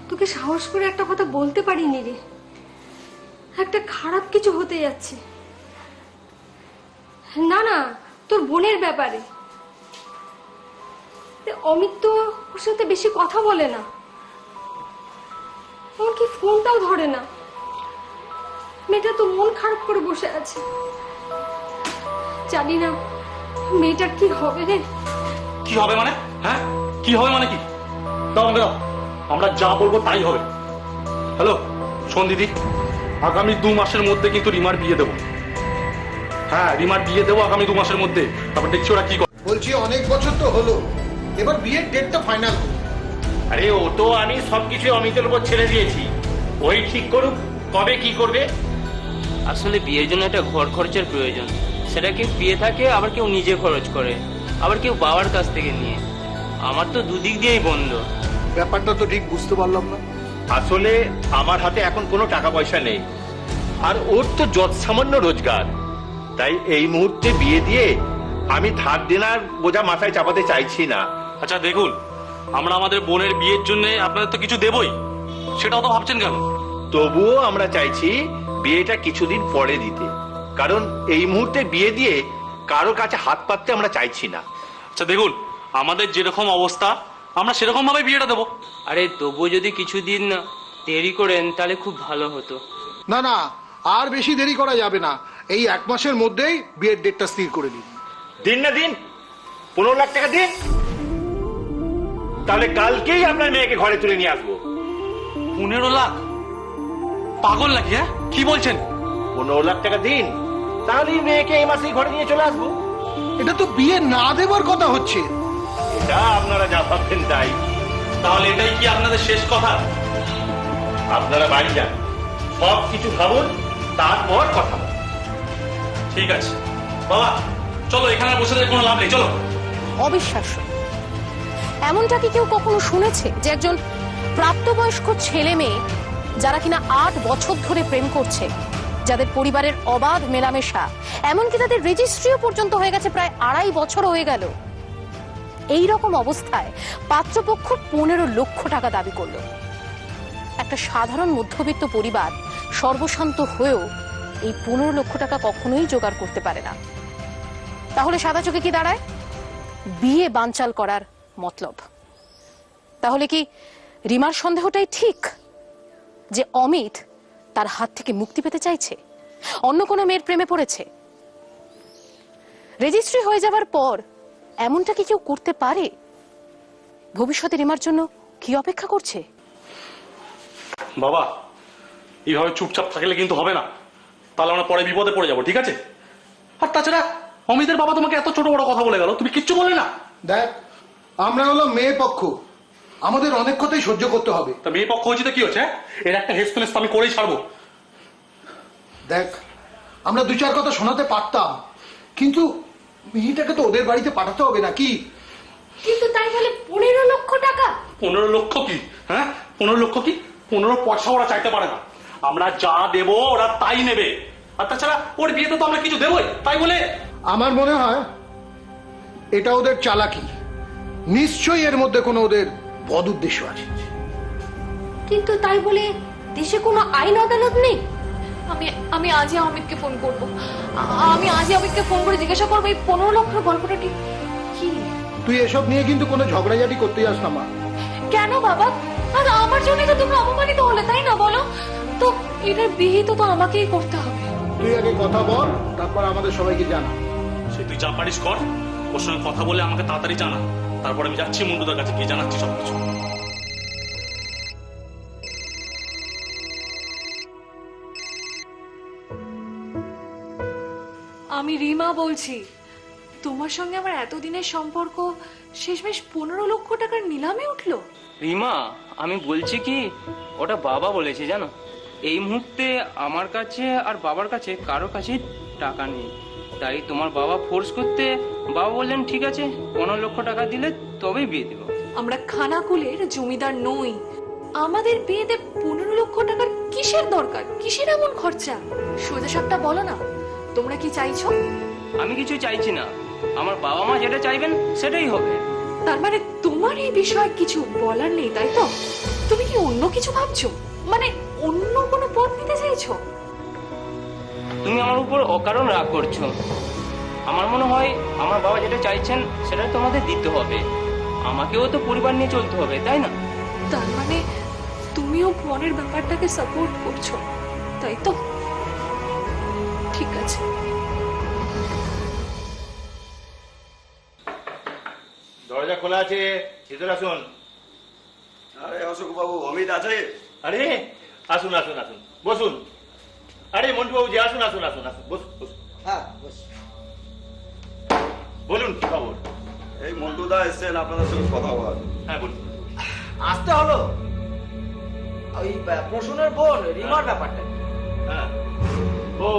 তোকে সাহস করে একটা কথা বলতে পারিনি রে। একটা খারাপ কিছু হতে যাচ্ছে। না না, তোর বোনের ব্যাপারে। অমিত তো ওর সাথে বেশি কথা বলে না, এমনকি ফোনটাও ধরে না। মেয়েটা তো মন খারাপ করে বসে আছে। জানি না মেয়েটার কি হবে রে। কি হবে মানে? হ্যাঁ, কি হবে মানে? কি দাও আমাকে দাও, আমরা যা বলবো তাই হবে। হ্যালো, শোন দিদি, আগামী 2 মাসের মধ্যে কিন্তু রিমার বিয়ে দেবো। হ্যাঁ, রিমার বিয়ে দেবো আগামী 2 মাসের মধ্যে। তারপর দেখছি ওরা কি করে। বলছি অনেক বছর তো হলো, এবার বিয়ের ডেটটা ফাইনাল। আরে ও তো আমি সবকিছু অমিতের উপর ছেড়ে দিয়েছি, ওই ঠিক করুক কবে কি করবে। আসলে বিয়ের জন্য একটা ঘর খরচের প্রয়োজন। সেটা কেউ বিয়ে থাকে, আবার কেউ নিজে খরচ করে, আবার কেউ বাবার কাছ থেকে নিয়ে। আমার তো দুদিক দিয়েই বন্ধ। ব্যাপারটা তো ঠিক বুঝতে পারলাম না। আসলে আমার হাতে এখন কোনো টাকা পয়সা নেই, আর ওর তো যত সামান্য রোজগার। তাই এই মুহূর্তে বিয়ে দিয়ে আমি ধার দেনার বোঝা মাথায় চাপাতে চাইছি না। আচ্ছা দেখুন, আমরা আমাদের বোনের বিয়ের জন্য আপনাদের তো কিছু দেবই, সেটাও তো ভাবছেন কেন? তবুও আমরা চাইছি বিয়েটা কিছুদিন পরে দিতে, কারণ এই মুহূর্তে বিয়ে দিয়ে কারো কাছে হাত পাততে আমরা চাইছি না। আচ্ছা দেখুন, আমাদের যেরকম অবস্থা আমরা সেরকম ভাবে বিয়েটা দেবো। আরে তবুও যদি কিছুদিন দেরি করেন তাহলে খুব ভালো হতো। না না, আর বেশি দেরি করা যাবে না। এই 1 মাসের মধ্যেই বিয়ের ডেটটা স্থির করে দিন। দিন না দিন, 15 লাখ টাকা দিন, তাহলে কালকেই আপনার মেয়েকে ঘরে তুলে নিয়ে আসবো। 15 লাখ? পাগল নাকি? হ্যাঁ, কি বলছেন? 15 লাখ টাকা দিন, তাহলেই মেয়েকে এই মাসেই ঘরে নিয়ে চলে আসবো। এটা তো বিয়ে না দেবার কথা হচ্ছে। এটা আপনারা যা ভাববেন তাই। তাহলে এটাই কি আপনাদের শেষ কথা? আপনারা বাড়ি যান, সব কিছু ভাবুন, তারপর কথা বলুন। ঠিক আছে বাবা, চলো, এখানে বসে থেকে কোনো লাভ নেই, চলো। অবিশ্বাস্য, এমনটা কি কেউ কখনো শুনেছে যে একজন প্রাপ্তবয়স্ক ছেলে মেয়ে যারা কিনা 8 বছর ধরে প্রেম করছে, যাদের পরিবারের অবাধ মেলামেশা, এমনকি তাদের রেজিস্ট্রিও পর্যন্ত হয়ে গেছে, প্রায় 2.5 বছর হয়ে গেল, এই রকম অবস্থায় পাত্রপক্ষ 15 লক্ষ টাকা দাবি করলো। একটা সাধারণ মধ্যবিত্ত পরিবার সর্বশান্ত হয়েও এই 15 লক্ষ টাকা কখনোই জোগাড় করতে পারে না। তাহলে সাদা চোখে কি দাঁড়ায়? বিয়ে বানচাল করার মতলব। তাহলে কি রিমার সন্দেহটাই ঠিক যে অমিত তার হাত থেকে মুক্তি পেতে চাইছে, অন্য কোনো মেয়ের প্রেমে পড়েছে? রেজিস্ট্রি হয়ে যাবার পর এমনটা কি কেউ করতে পারে? ভবিষ্যতে রিমার জন্য কি অপেক্ষা করছে? বাবা, এইভাবে চুপচাপ থাকলে কিন্তু হবে না, তাহলে আমরা পরে বিপদে পড়ে যাবো, ঠিক আছে? আর তাছাড়া অমিতের বাবা তোমাকে এত ছোট বড় কথা বলে গেল, তুমি কিচ্ছু বললে না। দেখ, আমরা হলো মেয়ে পক্ষ, আমাদের অনেক কথাই সহ্য করতে হবে। তা মেয়ে পক্ষ হয়েছে তো কি হচ্ছে? এর একটা হেসপেলেস আমি করেই ছাড়বো। দেখ, আমরা 2-4 কথা শোনাতে পারতাম, কিন্তু মেয়েটাকে তো ওদের বাড়িতে পাঠাতে হবে নাকি? কিন্তু তাই বলে 15 লক্ষ টাকা? 15 লক্ষ কি? হ্যাঁ, 15 লক্ষ কি? 15 পয়সা ওরা চাইতে পারে না। আমরা যা দেবো ওরা তাই নেবে। আর তাছাড়া ওর বিয়েতে তো আমরা কিছু দেবোই, তাই বলে আমার মনে হয় এটা ওদের চালাকি। নিশ্চয়ই এর মধ্যে কোনো ওদের বদ উদ্দেশ্য আছে। কিন্তু তাই বলে দেশে কোনো আইন আদালত নেই? আমি আজই অমিতকে ফোন করব। আমি আজই অমিতকে ফোন করে জিজ্ঞাসা করবো এই 15 লক্ষের গল্পটা ঠিক কি। তুই এসব নিয়ে কিন্তু কোনো ঝগড়াঝাটি করতে যাস না মা। কেন বাবা? আর আমার জন্যই তো তোমরা অপমানিত হলে, তাই না? বলো তো, এটার বিহিত তো আমাকেই করতে হবে। তুই আগে কথা বল, তারপর আমাদের সবাইকে জানা। সে তুই যা পারিস কর, ওর সঙ্গে কথা বলে আমাকে তাড়াতাড়ি জানা, তারপর আমি যাচ্ছি মুন্ডুদার কাছে, গিয়ে জানাচ্ছি সবকিছু। আমি রিমা বলছি। তোমার সঙ্গে আমার এতদিনের সম্পর্ক শেষমেশ 15 লক্ষ টাকার নিলামে উঠলো। রিমা, আমি বলছি কি, ওটা বাবা বলেছে জানো। এই মুহূর্তে আমার কাছে আর বাবার কাছে কারো কাছে টাকা নেই, তাই তোমার বাবা ফোর্স করতে বাবা বললেন ঠিক আছে 15 লক্ষ টাকা দিলে তবেই বিয়ে দেবো। আমরা খানাকুলের জমিদার নই, আমাদের বিয়েতে 15 লক্ষ টাকার কিসের দরকার? কিসের এমন খরচা? সোজা সাপটা বলো না, তোমরা কি চাইছো? আমি কিছু চাইছি না, আমার বাবা মা যেটা চাইবেন সেটাই হবে। তার মানে তোমার এই বিষয়ে কিছু বলার নেই, তাই তো? তুমি কি অন্য কিছু ভাবছো? মানে অন্য কোনো পথ নিতে চাইছো? তুমি আমার উপর অকারণ রাগ করছো। আমার মনে হয় আমার বাবা যেটা চাইছেন সেটা তোমাদের দিতে হবে, আমাকেও তো পরিবার নিয়ে চলতে হবে, তাই না? তার মানে তুমিও পরের ব্যাপারটাকে সাপোর্ট করছো, তাই তো? ঠিক আছে। দরজা খোলা আছে, ভিতরে আসুন। আরে অশোক বাবু, অমিত আছে? আরে আসুন আসুন আসুন, বসুন। আরে মন্টু বাবু জি, আসুন আসুন আসুন আসুন, বসুন বসুন। হ্যাঁ বস। বলুন কি খবর? এই মন্টুদা এসছেন আপনাদের সঙ্গে কথা বলার। হ্যাঁ বলুন। আসতে হলো ওই প্রসূনের বোন রিমার ব্যাপারটা। হ্যাঁ, ও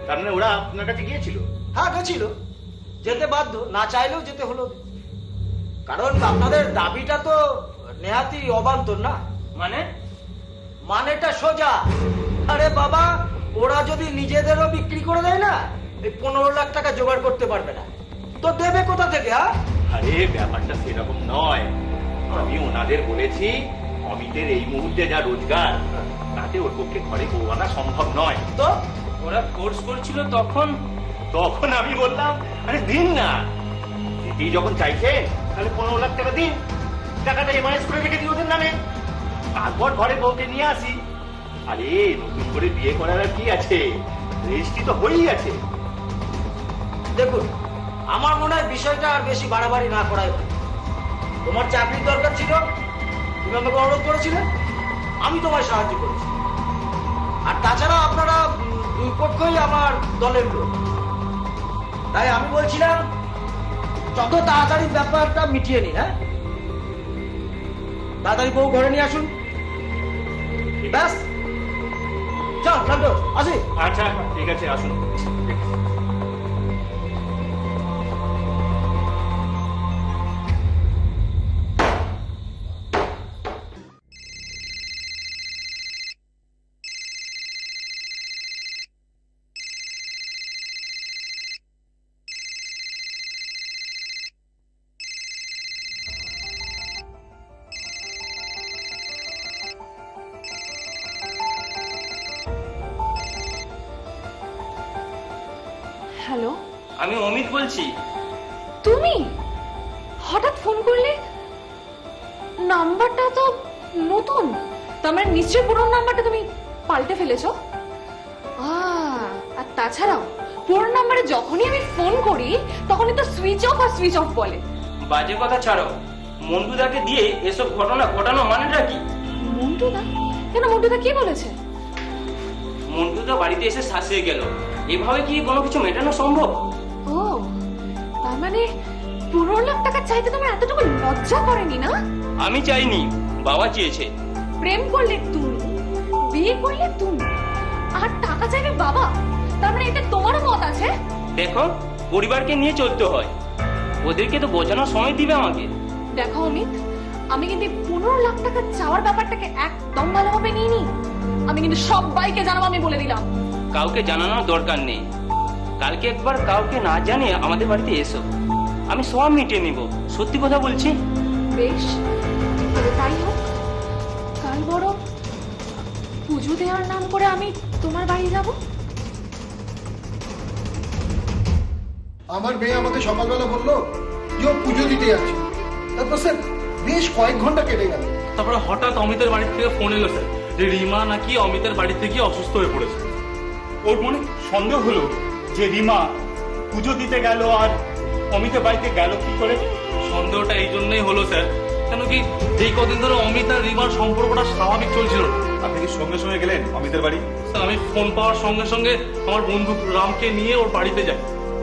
তার মানে ওরা আপনার কাছে গিয়েছিল? হ্যাঁ গেছিল, যেতে বাধ্য, না চাইলেও যেতে হলো, কারণ আপনাদের দাবিটা তো নেহাতি অবান্তর না। মানেটা সোজা। আরে বাবা, ওরা যদি নিজেদেরও বিক্রি করে দেয় না, এই 15 লাখ টাকা জোগাড় করতে পারবে না, তো দেবে কোথা থেকে? আরে ব্যাপারটা সেরকম নয়, আমি ওনাদের বলেছি অমিতের এই মুহূর্তে যা রোজগার তাতে ওর পক্ষে ঘরে বউ আনা সম্ভব নয়। তো ওরা কোর্স করছিল তখন তখন আমি বললাম আরে দিন না, দিদি যখন চাইছে তাহলে 15 লাখ টাকা দিন, টাকাটা এমআইএস করে রেখে দিই ওদের নামে, তারপর ঘরে বউকে নিয়ে আসি। আরে নতুন করে বিয়ে করার আর কি আছে, রেজিস্ট্রি তো হয়েই আছে। দেখুন, আমার মনে হয় বিষয়টা আর বেশি বাড়াবাড়ি না করাই ভালো। তোমার চাকরির দরকার ছিল, তুমি আমাকে অনুরোধ করেছিলে, আমি তোমায় সাহায্য করেছি। আর তাছাড়া আপনারা দুই পক্ষই আমার দলের লোক, তাই আমি বলছিলাম যত তাড়াতাড়ি ব্যাপারটা মিটিয়ে নিন। হ্যাঁ, তাড়াতাড়ি বউ ঘরে নিয়ে আসুন। ব্যাস, চল শান্ত, আসি। আচ্ছা ঠিক আছে, আসুন। হ্যালো, আমি অমিত বলছি। তুমি হঠাৎ ফোন করলে? নাম্বারটা তো নতুন, তার মানে নিশ্চয়ই পুরনো নাম্বারটা তুমি পাল্টে ফেলেছো। আর তাছাড়াও পুরনো নাম্বারে যখনই আমি ফোন করি তখনই তো সুইচ অফ আর সুইচ অফ বলে। বাজে কথা ছাড়ো, মন্টুদাকে দিয়ে এসব ঘটনা ঘটানো মানেটা কি? মন্টুদা? কেন, মন্টুদা কি বলেছে? মন্টুদা বাড়িতে এসে শাসিয়ে গেল, এভাবে কি কোনো কিছু মেটানো সম্ভব? ও, তার মানে 15 লাখ টাকা চাইতে তোমার এতটুকু লজ্জা করেনি না? আমি চাইনি, বাবা চেয়েছে। প্রেম করলে তুমি, বিয়ে করলে তুমি, আর টাকা চাইবে বাবা? তার মানে এটা তোমারও মত আছে? দেখো, পরিবারকে নিয়ে চলতে হয়, ওদেরকে তো বোঝানোর সময় দিবে আমাকে। দেখো অমিত, আমি কিন্তু 15 লাখ টাকা চাওয়ার ব্যাপারটাকে একদম ভালোভাবে নিইনি। আমি কিন্তু সবাইকে জানাবো, আমি বলে দিলাম। কাউকে জানানোর দরকার নেই, কালকে একবার কাউকে না জানিয়ে আমাদের বাড়িতে এসো, আমি সব মিটিয়ে নিব। সত্যি কথা বলছি। বেশ, তবে তাই হোক। কাল বড় পুজো দেওয়ার নাম করে আমি তোমার বাড়ি যাব। আমার মেয়ে আমাকে সকালবেলা বললো যে ও পুজো দিতে যাচ্ছে, তারপর স্যার বেশ কয়েক ঘন্টা কেটে গেল। তারপরে হঠাৎ অমিতের বাড়ি থেকে ফোন এলো স্যার যে রিমা নাকি অমিতের বাড়িতে গিয়ে অসুস্থ হয়ে পড়েছে। ওর মনে সন্দেহ হলো যে রিমা পুজো দিতে গেল আর অমিতের বাড়িতে গেল কি করে। সন্দেহটা এই জন্যই হলো স্যার, কেন কি এই কদিন ধরে অমিত আর রিমার সম্পর্কটা স্বাভাবিক চলছিল না। আপনি কি সঙ্গে সঙ্গে গেলেন অমিতের বাড়ি? স্যার, আমি ফোন পাওয়ার সঙ্গে সঙ্গে আমার বন্ধু রামকে নিয়ে ওর বাড়িতে যাই।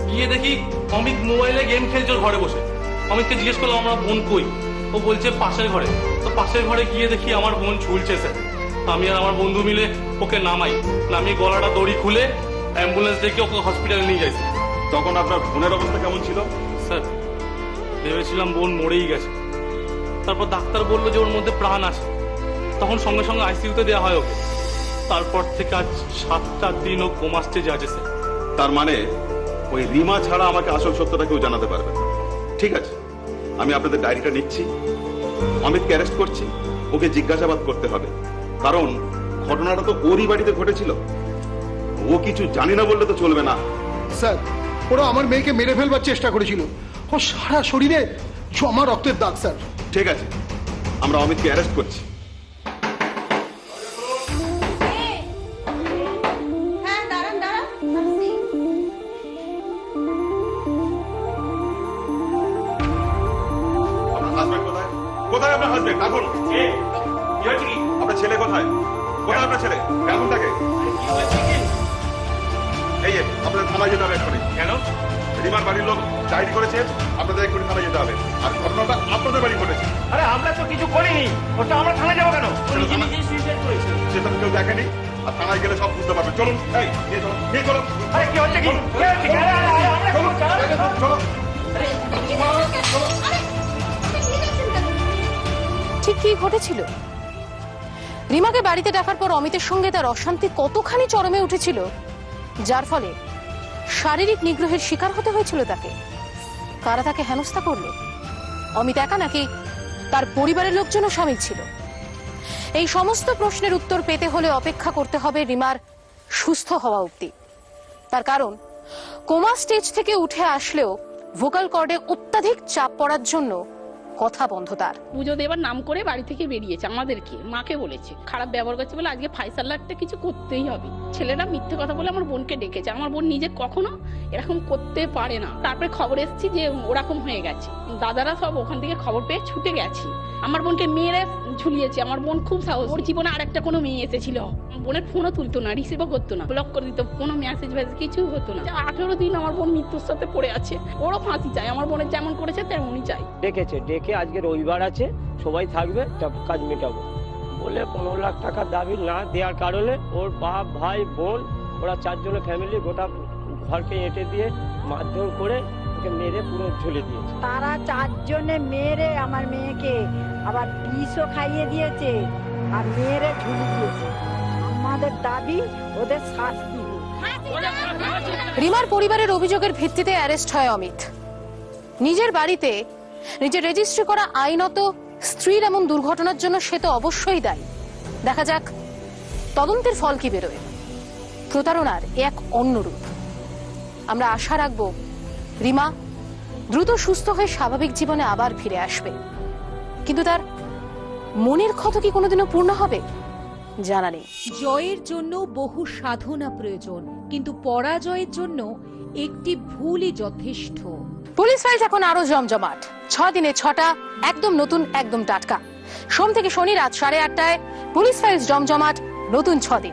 গিয়ে দেখি অমিত মোবাইলে গেম খেলছে ওর ঘরে বসে। অমিতকে জিজ্ঞেস করলাম আমার বোন কই, ও বলছে পাশের ঘরে। তো পাশের ঘরে গিয়ে দেখি আমার বোন ঝুলছে স্যার। আমি আর আমার বন্ধু মিলে ওকে নামিয়ে গলাটা দড়ি খুলে অ্যাম্বুলেন্স ডেকে ওকে হসপিটালে নিয়ে যাই। তখন আপনার বোনের অবস্থা কেমন ছিল? স্যার, ভেবেছিলাম বোন মরেই গেছে। তারপর ডাক্তার বললো যে ওর মধ্যে প্রাণ আছে, তখন সঙ্গে সঙ্গে আইসিইউতে দেওয়া হয় ওকে। তারপর থেকে আজ 7টা দিন ও কোমা স্টেজে আছে স্যার। তার মানে ওই রিমা ছাড়া আমাকে আসল সত্যটা কেউ জানাতে পারবে না। ঠিক আছে, আমি আপনাদের ডায়েরিটা নিচ্ছি, অমিতকে অ্যারেস্ট করছি, ওকে জিজ্ঞাসাবাদ করতে হবে, কারণ ঘটনাটা তো ওরই বাড়িতে ঘটেছিল। ও কিছু জানি না বললে তো চলবে না। স্যার, ওরা আমার মেয়েকে মেরে ফেলবার চেষ্টা করেছিল, ও সারা শরীরে জমা রক্তের দাগ স্যার। ঠিক আছে, আমরা অমিতকে অ্যারেস্ট করছি। হ্যাঁ, দাঁড়ান দাঁড়ান। আপনার হাজবেন্ড কোথায়? কোথায় আপনার হাজবেন্ড? এখন কি হয়েছে কি? আপনার ছেলে কোথায়? কোথায় আপনার ছেলে? এখন তাকে এই যে আপনাদের থানায় যেতে হবে এক্ষুনি। কেন? রিমার বাড়ির লোক ডায়েরি করেছে, আপনাদের এক্ষুনি থানায় যেতে হবে। আর ঘটনাটা আপনাদের বাড়ি ঘটেছে। আরে আমরা তো কিছু করিনি, ওটা আমরা থানায় যাবো কেন? সেটা তো কেউ দেখেনি, আর থানায় গেলে সব বুঝতে পারবে। চলুন, এই নিয়ে চলুন, নিয়ে চলুন। আরে কি হচ্ছে কি? কি হচ্ছে কি? চলুন। ঠিক কি ঘটেছিল? রিমাকে বাড়িতে ডাকার পর অমিতের সঙ্গে তার অশান্তি কতখানি চরমে উঠেছিল, যার ফলে শারীরিক নিগ্রহের শিকার হতে হয়েছিল তাকে। কারা তাকে হেনস্থা করলো? অমিত একা নাকি তার পরিবারের লোকজনও শামিল ছিল? এই সমস্ত প্রশ্নের উত্তর পেতে হলে অপেক্ষা করতে হবে রিমার সুস্থ হওয়া অবধি। তার কারণ কোমা স্টেজ থেকে উঠে আসলেও ভোকাল কর্ডে অত্যাধিক চাপ পড়ার জন্য কথা বন্ধ তার। পুজো দেবার নাম করে বাড়ি থেকে বেরিয়েছে, আমাদেরকে মাকে বলেছে, খারাপ ব্যবহার করছে বলে আজকে ফাইসাল্লা একটা কিছু করতেই হবে। ছেলেরা মিথ্যে কথা বলে আমার বোনকে ডেকেছে, আমার বোন নিজে কখনো এরকম করতে পারে না। তারপরে খবর এসেছি যে ওরকম হয়ে গেছে, দাদারা সব ওখান থেকে খবর পেয়ে ছুটে গেছি। আমার বোনকে মেরে ঝুলিয়েছে। আমার বোন খুব সাহস, ওর জীবনে আরেকটা কোনো মেয়ে এসেছিল, বোনের ফোনও তুলতো না, রিসিভও করতো না, ব্লক করে দিত, কোনো মেসেজ কিছু হতো না। 18 দিন আমার বোন মৃত্যুর সাথে পড়ে আছে, ওরও ফাঁসি চাই। আমার বোনের যেমন করেছে তেমনই চাই। ডেকে আজকে রবিবার আছে, সবাই থাকবে, সব কাজ মেটাবো বলে 15 লাখ টাকা দাবি না দেওয়ার কারণে ওর বাপ ভাই বোন ওরা 4 জনের ফ্যামিলি গোটা ঘরকে এঁটে দিয়ে মারধর করে ওকে মেরে পুরো ঝুলে দিয়েছে। তারা 4 জনে মেরে আমার মেয়েকে আবার বিষও খাইয়ে দিয়েছে আর মেরে ঝুলে দিয়েছে। আমাদের দাবি ওদের শাস্তি। রিমার পরিবারের অভিযোগের ভিত্তিতে অ্যারেস্ট হয় অমিত। নিজের বাড়িতে নিজের রেজিস্ট্রি করা আইনত স্ত্রীর এমন দুর্ঘটনার জন্য সে তো অবশ্যই দায়ী। দেখা যাক তদন্তের ফল কি বেরোয়। প্রতারণার এক অন্য রূপ। আমরা আশা রাখব রিমা দ্রুত সুস্থ হয়ে স্বাভাবিক জীবনে আবার ফিরে আসবে, কিন্তু তার মনের ক্ষত কি কোনোদিনও পূর্ণ হবে জানা নেই। জয়ের জন্য বহু সাধনা প্রয়োজন, কিন্তু পরাজয়ের জন্য একটি ভুলই যথেষ্ট। পুলিশ ফাইলস এখন আরো জমজমাট। 6 দিনে 6টা একদম নতুন, একদম টাটকা। সোম থেকে শনি রাত 8:30টায় পুলিশ ফাইলস জমজমাট নতুন 6 দিন।